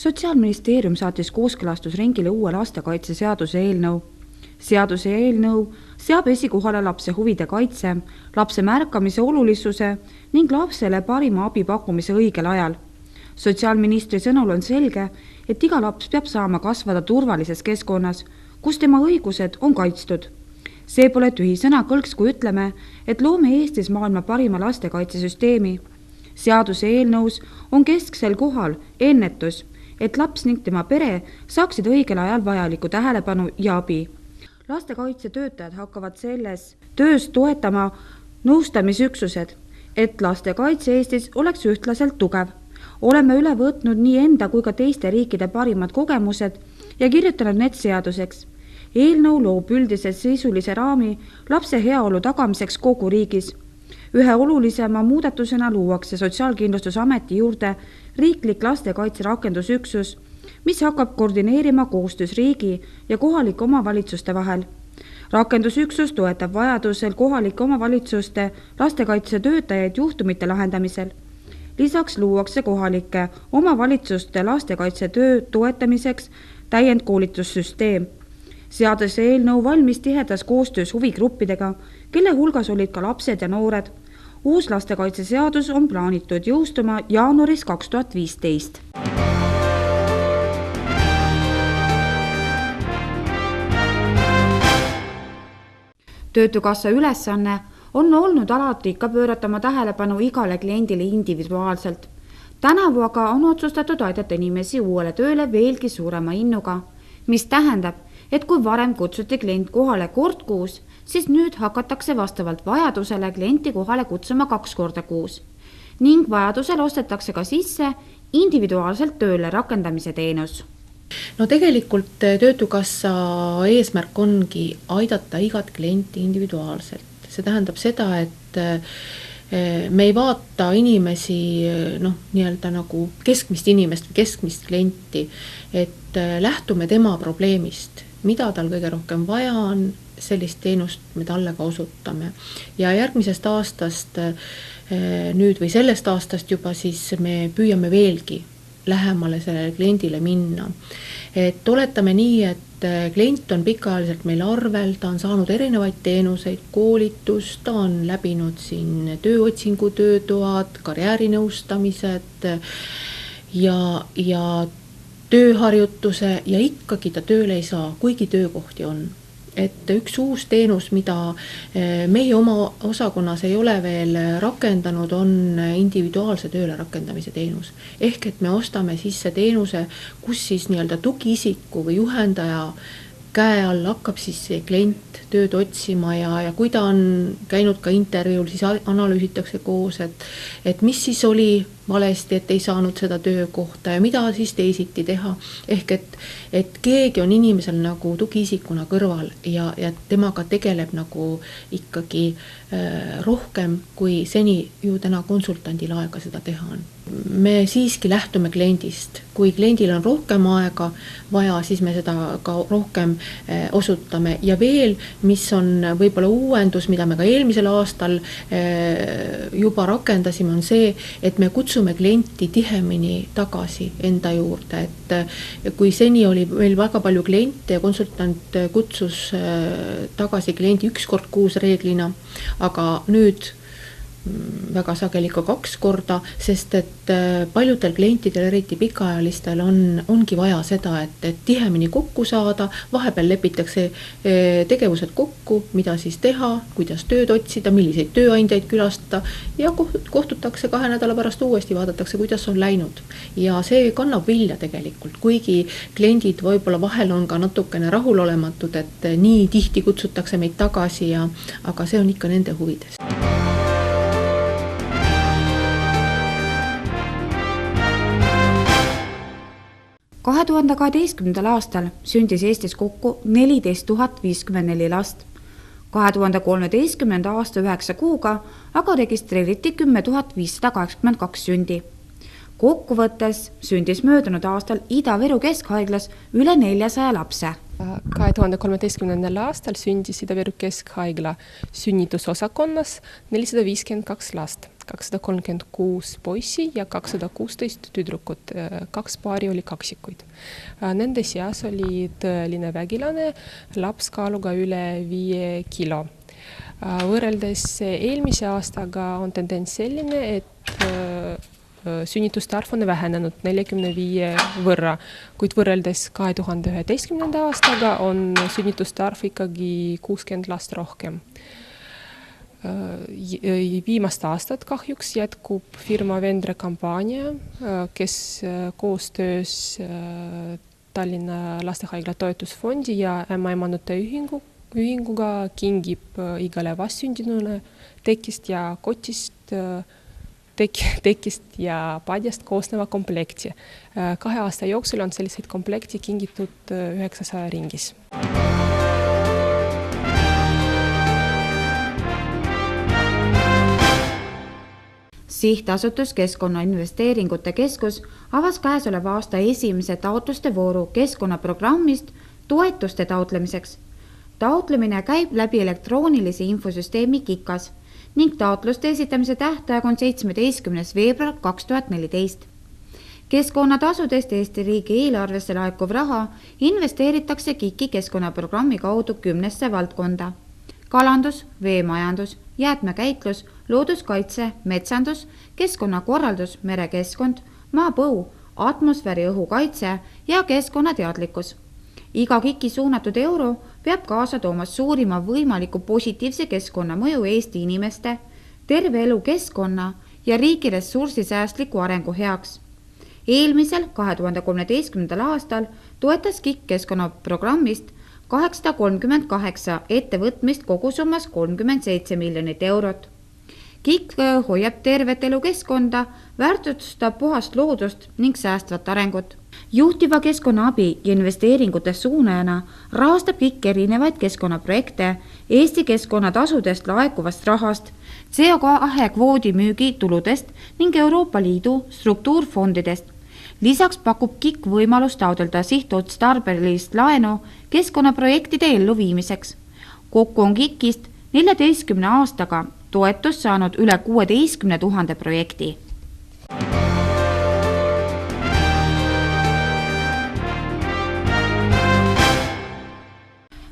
Sotsiaalministeerium saatis kooskõlastusringile uue lastekaitseseaduse eelnõu. Seaduse eelnõu seab esikohale lapse huvide kaitse, lapse märkamise olulisuse ning lapsele parima abi pakkumise õigel ajal. Sotsiaalministri sõnul on selge, et iga laps peab saama kasvada turvalises keskkonnas, kus tema õigused on kaitstud. See pole tühi sõnakõlks, kui ütleme, et loome Eestis maailma parima lastekaitsesüsteemi. Seaduse eelnõus on kesksel kohal ennetus, et laps ning tema pere saaksid õigel ajal vajalikku tähelepanu ja abi. Lastekaitsetöötajad hakkavad selles töös toetama nõustamisüksused, et lastekaitse Eestis oleks ühtlaselt tugev. Oleme üle võtnud nii enda kui ka teiste riikide parimad kogemused ja kirjutanud need seaduseks. Eelnõu loob üldise sisulise raami lapse heaolu tagamiseks kogu riigis. Ühe olulisema muudatusena luuakse Sotsiaalkindlustusameti juurde riiklik lastekaitse rakendusüksus, mis hakkab koordineerima koostöös riigi ja kohalike omavalitsuste vahel. Rakendusüksus toetab vajadusel kohalike omavalitsuste lastekaitsetöötajaid juhtumite lahendamisel. Lisaks luuakse kohalike omavalitsuste lastekaitsetöö toetamiseks täiendkoolitussüsteem. Seaduse eelnõu valmis tihedas koostöös huvigruppidega, kelle hulgas olid ka lapsed ja noored. Uus lastekaitseseadus on plaanitud jõustuma jaanuaris 2015. Töötukassa ülesanne on olnud alati ikka pööratama tähelepanu igale kliendile individuaalselt. Tänavu aga on otsustatud aidata inimesi uuele tööle veelgi suurema innuga, mis tähendab, et kui varem kutsuti klient kohale kord kuus, siis nüüd hakatakse vastavalt vajadusele klienti kohale kutsuma 2 korda kuus. Ning vajadusel ostetakse ka sisse individuaalselt tööle rakendamise teenus. No tegelikult Töötukassa eesmärk ongi aidata igat klienti individuaalselt. See tähendab seda, et me ei vaata inimesi nii-öelda nagu keskmist inimest või keskmist klienti, et lähtume tema probleemist, mida tal kõige rohkem vaja on, sellist teenust me talle ka osutame. Ja järgmisest aastast nüüd või sellest aastast juba siis me püüame veelgi lähemale sellele kliendile minna. Et oletame nii, et klient on pikaajaliselt meil arvel, ta on saanud erinevaid teenuseid, koolitust, ta on läbinud siin tööotsingu töötoad, karjäärinõustamised ja tööharjutuse ja ikkagi ta tööle ei saa, kuigi töökohti on. Et üks uus teenus, mida meie oma osakonnas ei ole veel rakendanud, on individuaalse tööle rakendamise teenus. Ehk et me ostame sisse teenuse, kus siis nii-öelda tugiisiku või juhendaja käe all hakkab siis see klient tööd otsima ja kui ta on käinud ka intervjuul, siis analüüsitakse koos, et mis siis oli valesti, et ei saanud seda töökohta ja mida siis teisiti teha. Ehk et keegi on inimesel nagu tugiisikuna kõrval ja temaga tegeleb nagu ikkagi rohkem, kui seni ju täna konsultandil aega seda teha on. Me siiski lähtume kliendist. Kui kliendil on rohkem aega vaja, siis me seda ka rohkem osutame. Ja veel, mis on võib-olla uuendus, mida me ka eelmisel aastal juba rakendasime, on see, et me kutsume klienti tihemini tagasi enda juurde. Et kui seni oli meil väga palju kliente ja konsultant kutsus tagasi kliendi 1 kord kuus reeglina, aga nüüd väga sageli ka 2 korda, sest et paljudel klientidel, eriti pikaajalistel, ongi vaja seda, et tihemini kokku saada, vahepeal lepitakse tegevused kokku, mida siis teha, kuidas tööd otsida, milliseid tööandjaid külastada ja kohtutakse 2 nädala pärast uuesti, vaadatakse, kuidas on läinud. Ja see kannab vilja tegelikult, kuigi kliendid võib-olla vahel on ka natukene rahulolematud, et nii tihti kutsutakse meid tagasi, aga see on ikka nende huvides. 2012. aastal sündis Eestis kokku 14 054 last. 2013. aasta 9 kuuga aga registreeriti 10 582 sündi. Kokkuvõttes sündis möödunud aastal Ida-Viru Keskhaiglas üle 400 lapse. 2013. aastal sündis Ida-Viru Keskhaigla sünnitusosakonnas 452 last. 236 poissi ja 216 tüdrukut. 2 paari oli kaksikuid. Nende seas oli tõeline vägilane, laps kaaluga üle 5 kilo. Võrreldes eelmise aastaga on tendents selline, et sünnituste arv on vähenenud 45 võrra, kuid võrreldes 2011. aastaga on sünnituste arv ikkagi 60 last rohkem. Viimast aastat kahjuks jätkub firma Vendre kampaania, kes koostöös Tallinna Lastehaigla toetusfondi ja ämmaemandate ühinguga kingib igale vastsündinule tekist ja padjast koosneva komplekti. 2 aasta jooksul on selliseid komplekti kingitud 900 ringis. Sihtasutus Keskkonnainvesteeringute Keskus avas käesoleva aasta esimese taotluste vooru keskkonnaprogrammist toetuste taotlemiseks. Taotlemine käib läbi elektroonilise infosüsteemi KIKAS ning taotluste esitamise tähtaeg on 17. veebruar 2014. Keskkonnatasudest Eesti riigi eelarvesse laekuv raha investeeritakse KIK-i keskkonnaprogrammi kaudu 10 valdkonda. Kalandus, veemajandus, jäätmekäitlus, looduskaitse, metsandus, keskkonnakorraldus, merekeskkond, maapõu, atmosfääri õhukaitse ja keskkonnateadlikkus. Iga KIK-i suunatud euro peab kaasa tooma suurima võimaliku positiivse keskkonnamõju Eesti inimeste, terve elu keskkonna ja riigi ressursisäästliku arengu heaks. Eelmisel 2013. aastal toetas KIK keskkonnaprogrammist 838 ettevõtmist kogusummas 37 miljonit eurot. KIK hoiab tervet elu keskkonda, väärtustab puhast loodust ning säästvat arengut. Juhtiva keskkonnaabi ja investeeringute suunajana rahastab KIK erinevaid keskkonnaprojekte Eesti keskkonnatasudest laekuvast rahast, CO2 kvoodi müügi tuludest ning Euroopa Liidu struktuurfondidest. Lisaks pakub KIK võimalust taotleda sihtotstarbelist laenu keskkonnaprojektide elluviimiseks. Kokku on KIK-ist 14 aastaga toetust saanud üle 16 000 projekti.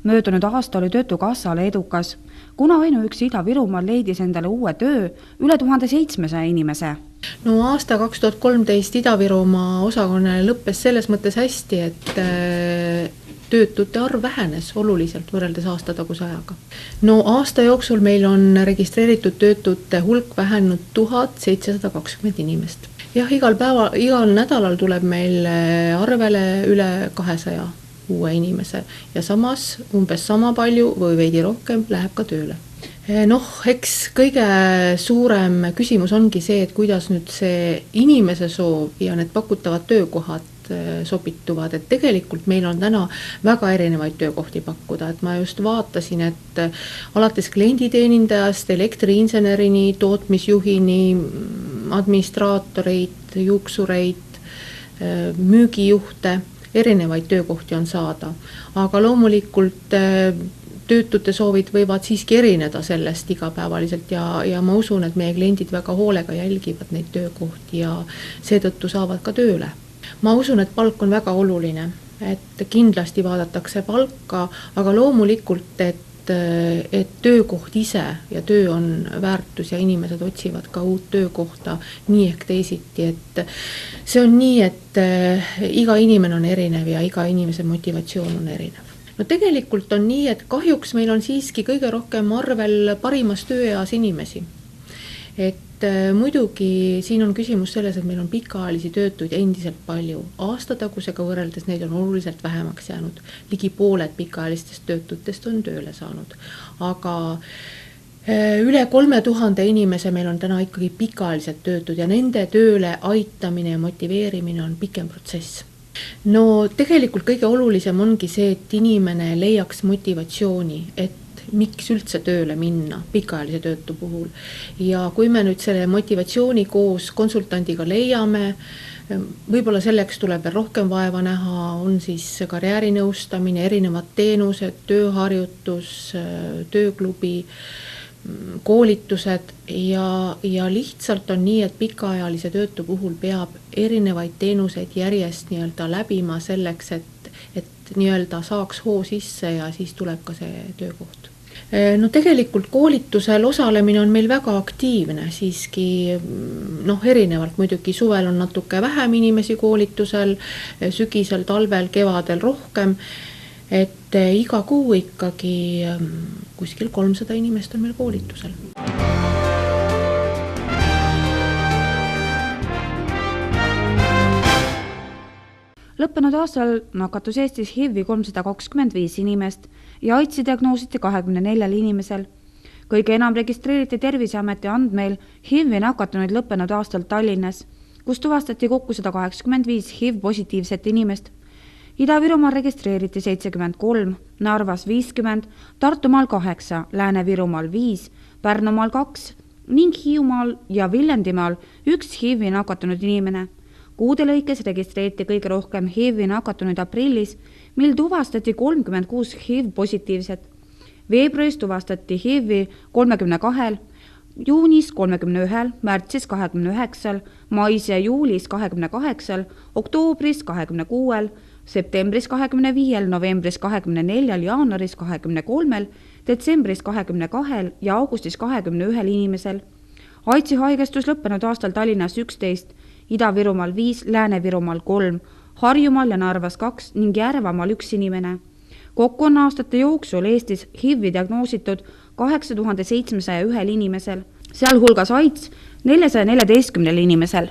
Möödunud aasta oli Töötukassale edukas, kuna ainuüksi Ida-Virumaal leidis endale uue töö üle 1700 inimese. No aasta 2013 Ida-Virumaa osakonnale lõppes selles mõttes hästi, et töötute arv vähenes oluliselt võrreldes aastataguse ajaga. No aasta jooksul meil on registreeritud töötute hulk vähenud 1720 inimest. Jah, igal nädalal tuleb meil arvele üle 200 uue inimese ja samas umbes sama palju või veidi rohkem läheb ka tööle. Eks kõige suurem küsimus ongi see, et kuidas nüüd see inimese soov ja need pakutavad töökohad sobituvad, et tegelikult meil on täna väga erinevaid töökohti pakkuda, et ma just vaatasin, et alates klienditeenindajast, elektriinsenerini, tootmisjuhini, administraatoreid, juuksureid, müügijuhte, erinevaid töökohti on saada, aga loomulikult töötute soovid võivad siiski erineda sellest igapäevaliselt ja ma usun, et meie kliendid väga hoolega jälgivad neid töökohti ja seetõttu saavad ka tööle. Ma usun, et palk on väga oluline, et kindlasti vaadatakse palka, aga loomulikult, et töökoht ise ja töö on väärtus ja inimesed otsivad ka uut töökohta nii ehk teisiti, et see on nii, et iga inimene on erinev ja iga inimese motivatsioon on erinev. No tegelikult on nii, et kahjuks meil on siiski kõige rohkem arvel parimas tööeas inimesi. Et muidugi siin on küsimus selles, et meil on pikaajalisi töötuid endiselt palju. Aastatagusega võrreldes neid on oluliselt vähemaks jäänud. Ligi pooled pikaajalistest töötutest on tööle saanud. Aga üle 3000 inimese meil on täna ikkagi pikaajalised töötud ja nende tööle aitamine ja motiveerimine on pikem protsess. No tegelikult kõige olulisem ongi see, et inimene leiaks motivatsiooni, et miks üldse tööle minna pikaajalise töötu puhul. Ja kui me nüüd selle motivatsiooni koos konsultandiga leiame, võib-olla selleks tuleb veel rohkem vaeva näha, on siis karjäärinõustamine, erinevad teenused, tööharjutus, tööklubi, koolitused ja lihtsalt on nii, et pikaajalise töötu puhul peab erinevaid teenuseid järjest nii-öelda läbima selleks, et nii-öelda saaks hoo sisse ja siis tuleb ka see töökoht. No tegelikult koolitusel osalemine on meil väga aktiivne, siiski erinevalt muidugi suvel on natuke vähem inimesi koolitusel, sügisel, talvel, kevadel rohkem, et iga kuu ikkagi kuskil 300 inimest on meil koolitusel. Lõppenud aastal nakatus Eestis HIV-i 325 inimest ja AIDSi diagnoositi 24 inimesel. Kõige enam registreeriti Terviseameti andmeil HIV-i nakatunuid lõppenud aastal Tallinnas, kus tuvastati kokku 185 HIV-positiivset inimest. Ida-Virumaal registreeriti 73, Narvas 50, Tartumaal 8, Lääne-Virumaal 5, Pärnumaal 2 ning Hiiumaal ja Viljandimaal 1 HIV-i nakatunud inimene. Kuude lõikes registreeriti kõige rohkem HIV-i nakatunuid aprillis, mil tuvastati 36 HIV-positiivset. Veebruaris tuvastati HIV-i 32, juunis 31, märtsis 29, mais ja juulis 28, oktoobris 26, septembris 25, novembris 24, jaanuaris 23, detsembris 22 ja augustis 21 inimesel. AIDSi haigestus lõppenud aastal Tallinnas 11, Ida-Virumaal 5, Lääne-Virumaal 3, Harjumaal ja Narvas 2 ning Järvamaal 1 inimene. Kokku on aastate jooksul Eestis HIV-i diagnoositud 8701 inimesel, sealhulgas AIDS 414 inimesel.